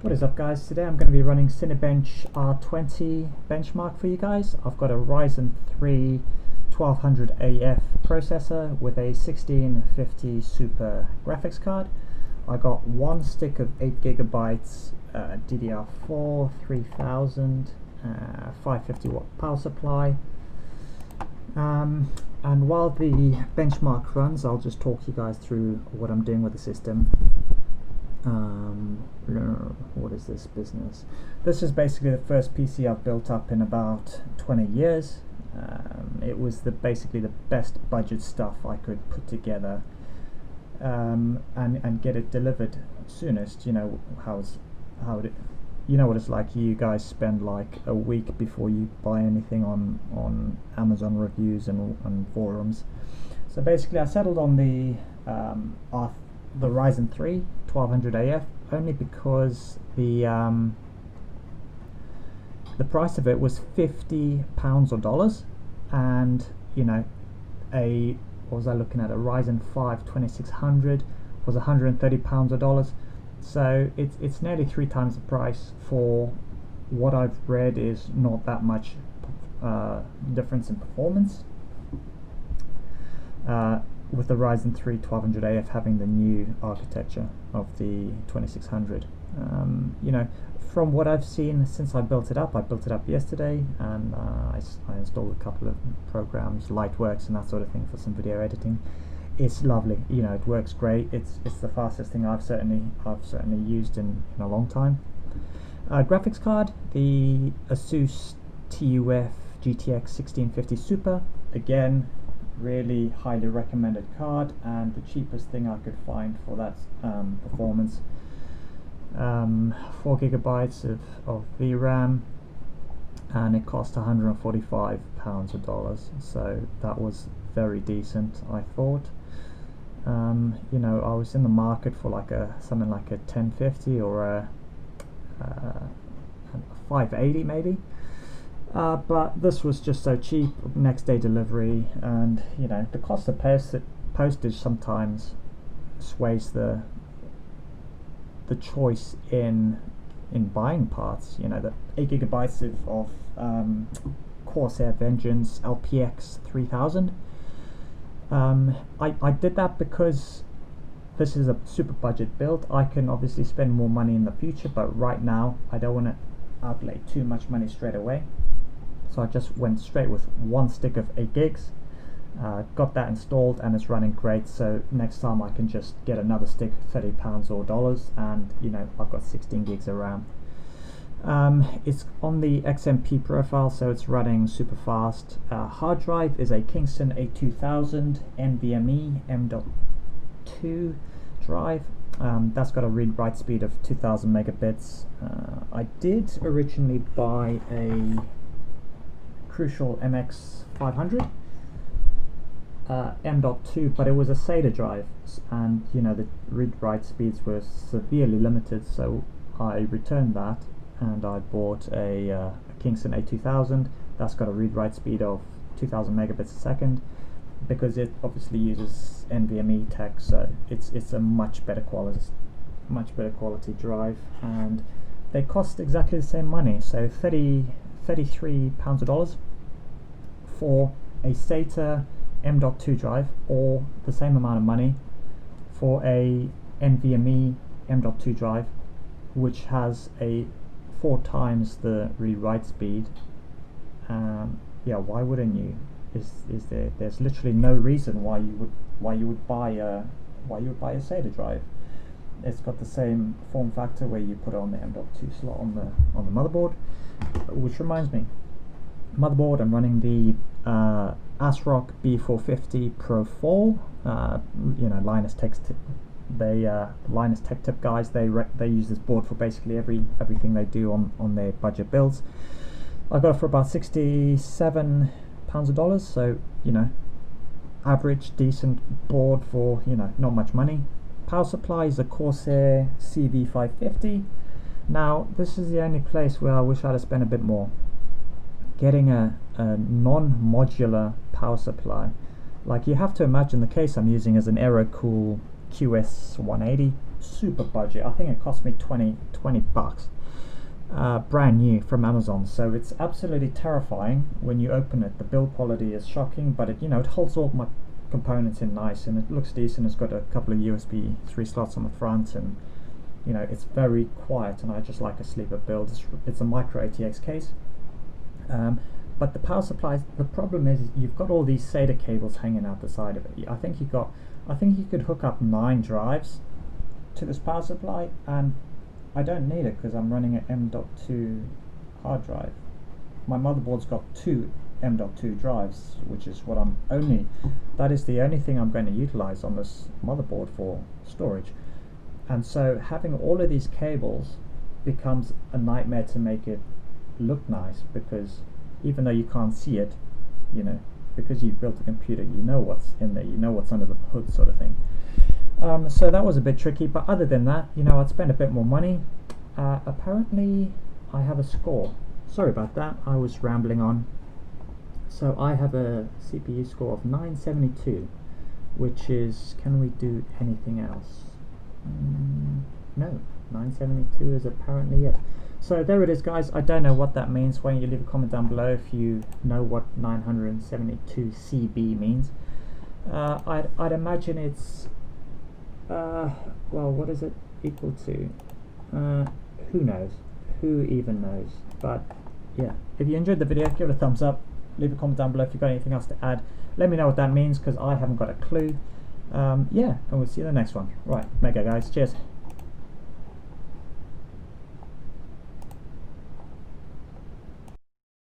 What is up, guys? Today I'm going to be running Cinebench R20 benchmark for you guys. I've got a Ryzen 3 1200 AF processor with a 1650 super graphics card. I got one stick of 8GB DDR4 3000 550 watt power supply. And while the benchmark runs, I'll just talk you guys through what I'm doing with the system. What is this business? This is basically the first PC I've built up in about 20 years. It was basically the best budget stuff I could put together and get it delivered soonest. You know you know what it's like. You guys spend like a week before you buy anything on Amazon reviews and forums. So basically I settled on the Ryzen 3 1200 AF only because the price of it was £50 or dollars, and you know, what was I looking at? A Ryzen 5 2600 was £130 or dollars. So it's nearly 3 times the price for what I've read is not that much difference in performance. With the Ryzen 3 1200 AF having the new architecture of the 2600. You know, from what I've seen since I built it up yesterday, and I installed a couple of programs, Lightworks and that sort of thing for some video editing. It's lovely, you know, it works great. It's the fastest thing I've certainly used in a long time. Graphics card, the Asus TUF GTX 1650 Super, again, really highly recommended card, and the cheapest thing I could find for that performance. 4GB of VRAM, and it cost £145 or dollars, so that was very decent, I thought. You know, I was in the market for like something like a 1050 or a 580 maybe. But this was just so cheap, next day delivery, and you know, the cost of postage sometimes sways the choice in buying parts. You know, the 8GB of Corsair Vengeance LPX 3000. I did that because this is a super budget build. I can obviously spend more money in the future, but right now I don't want to outlay too much money straight away. So I just went straight with one stick of 8GB, got that installed, and it's running great. So next time I can just get another stick, £30 or dollars, and you know, I've got 16GB of RAM. It's on the XMP profile, so it's running super fast. Hard drive is a Kingston A2000 NVMe M.2 drive. That's got a read-write speed of 2000 megabits. I did originally buy a Crucial MX500 M.2, but it was a SATA drive, and you know, the read-write speeds were severely limited, so I returned that and I bought a Kingston A2000 that's got a read-write speed of 2000 megabits a second, because it obviously uses NVMe tech, so it's a much better quality drive, and they cost exactly the same money, so £33 or dollars for a SATA M.2 drive, or the same amount of money for a NVMe M.2 drive, which has a 4 times the read-write speed. Yeah, why wouldn't you? There's literally no reason why you would buy a SATA drive. It's got the same form factor where you put it on the M.2 slot on the motherboard. Which reminds me, motherboard, I'm running the ASRock B450 Pro 4. You know, Linus Tech Tip guys, they use this board for basically everything they do on their budget builds. I got it for about £67 or dollars, so you know, average decent board for, you know, not much money. Power supply is a Corsair CV550. Now this is the only place where I wish I'd have spent a bit more. Getting a non-modular power supply, like, you have to imagine the case I'm using as an AeroCool QS180 super budget. I think it cost me 20 bucks. Brand new from Amazon, so it's absolutely terrifying when you open it. The build quality is shocking, but it, you know, it holds all my components in nice, and it looks decent. It's got a couple of USB 3 slots on the front, and you know, it's very quiet, and I just like a sleeper build. It's a micro ATX case, but the power supply, the problem is you've got all these SATA cables hanging out the side of it. I think you could hook up 9 drives to this power supply, and I don't need it because I'm running an M.2 hard drive. My motherboard's got 2 M.2 drives, which is what that is the only thing I'm going to utilize on this motherboard for storage. And so having all of these cables becomes a nightmare to make it look nice, because even though you can't see it, you know, because you've built a computer, you know what's in there, you know what's under the hood, sort of thing. So that was a bit tricky, but other than that, you know, I'd spend a bit more money. Apparently I have a score. Sorry about that, I was rambling on. So I have a CPU score of 972, which is, can we do anything else? No, 972 is apparently it. So there it is, guys. I don't know what that means. Why don't you leave a comment down below if you know what 972 CB means. I'd imagine it's well, what is it equal to? Who knows? Who even knows? But yeah, if you enjoyed the video, give it a thumbs up, leave a comment down below if you've got anything else to add. Let me know what that means, because I haven't got a clue. Yeah, and we'll see you in the next one. Right, mega guys, cheers.